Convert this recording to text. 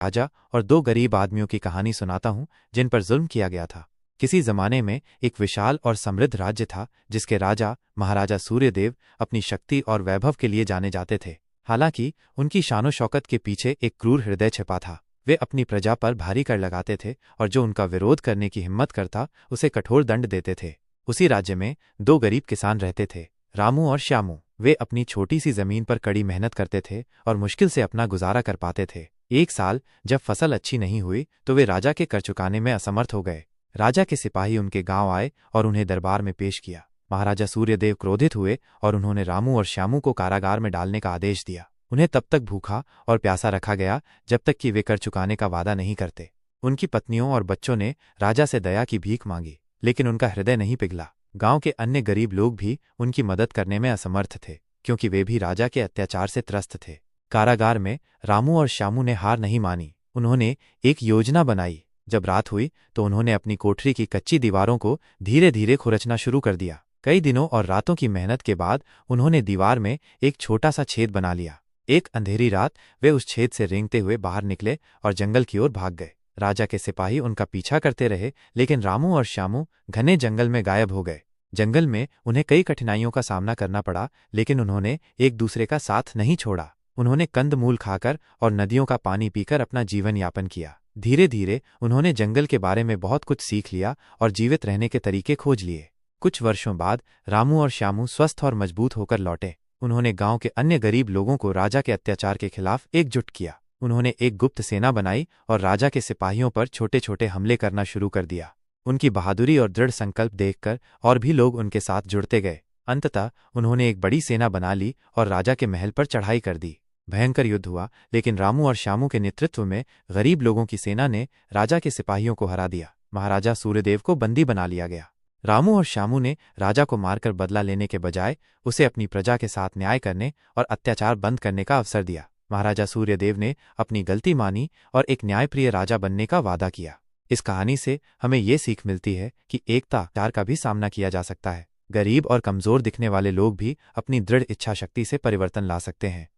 राजा और दो गरीब आदमियों की कहानी सुनाता हूँ जिन पर जुल्म किया गया था। किसी जमाने में एक विशाल और समृद्ध राज्य था जिसके राजा महाराजा सूर्यदेव अपनी शक्ति और वैभव के लिए जाने जाते थे। हालांकि उनकी शानो शौकत के पीछे एक क्रूर हृदय छिपा था। वे अपनी प्रजा पर भारी कर लगाते थे और जो उनका विरोध करने की हिम्मत करता उसे कठोर दंड देते थे। उसी राज्य में दो गरीब किसान रहते थे, रामू और श्यामू। वे अपनी छोटी सी जमीन पर कड़ी मेहनत करते थे और मुश्किल से अपना गुजारा कर पाते थे। एक साल जब फसल अच्छी नहीं हुई तो वे राजा के कर चुकाने में असमर्थ हो गए। राजा के सिपाही उनके गांव आए और उन्हें दरबार में पेश किया। महाराजा सूर्यदेव क्रोधित हुए और उन्होंने रामू और श्यामू को कारागार में डालने का आदेश दिया। उन्हें तब तक भूखा और प्यासा रखा गया जब तक कि वे कर चुकाने का वादा नहीं करते। उनकी पत्नियों और बच्चों ने राजा से दया की भीख मांगी, लेकिन उनका हृदय नहीं पिघला। गांव के अन्य गरीब लोग भी उनकी मदद करने में असमर्थ थे, क्योंकि वे भी राजा के अत्याचार से त्रस्त थे। कारागार में रामू और श्यामू ने हार नहीं मानी। उन्होंने एक योजना बनाई। जब रात हुई तो उन्होंने अपनी कोठरी की कच्ची दीवारों को धीरे धीरे खुरचना शुरू कर दिया। कई दिनों और रातों की मेहनत के बाद उन्होंने दीवार में एक छोटा सा छेद बना लिया। एक अंधेरी रात वे उस छेद से रेंगते हुए बाहर निकले और जंगल की ओर भाग गए। राजा के सिपाही उनका पीछा करते रहे, लेकिन रामू और श्यामू घने जंगल में गायब हो गए। जंगल में उन्हें कई कठिनाइयों का सामना करना पड़ा, लेकिन उन्होंने एक दूसरे का साथ नहीं छोड़ा। उन्होंने कंदमूल खाकर और नदियों का पानी पीकर अपना जीवन यापन किया। धीरे धीरे उन्होंने जंगल के बारे में बहुत कुछ सीख लिया और जीवित रहने के तरीके खोज लिए। कुछ वर्षों बाद रामू और श्यामू स्वस्थ और मजबूत होकर लौटे। उन्होंने गांव के अन्य गरीब लोगों को राजा के अत्याचार के खिलाफ एकजुट किया। उन्होंने एक गुप्त सेना बनाई और राजा के सिपाहियों पर छोटे छोटे हमले करना शुरू कर दिया। उनकी बहादुरी और दृढ़ संकल्प देखकर और भी लोग उनके साथ जुड़ते गए। अंततः उन्होंने एक बड़ी सेना बना ली और राजा के महल पर चढ़ाई कर दी। भयंकर युद्ध हुआ, लेकिन रामू और श्यामू के नेतृत्व में गरीब लोगों की सेना ने राजा के सिपाहियों को हरा दिया। महाराजा सूर्यदेव को बंदी बना लिया गया। रामू और श्यामू ने राजा को मारकर बदला लेने के बजाय उसे अपनी प्रजा के साथ न्याय करने और अत्याचार बंद करने का अवसर दिया। महाराजा सूर्यदेव ने अपनी गलती मानी और एक न्यायप्रिय राजा बनने का वादा किया। इस कहानी से हमें ये सीख मिलती है कि अत्याचार का भी सामना किया जा सकता है। गरीब और कमजोर दिखने वाले लोग भी अपनी दृढ़ इच्छा शक्ति से परिवर्तन ला सकते हैं।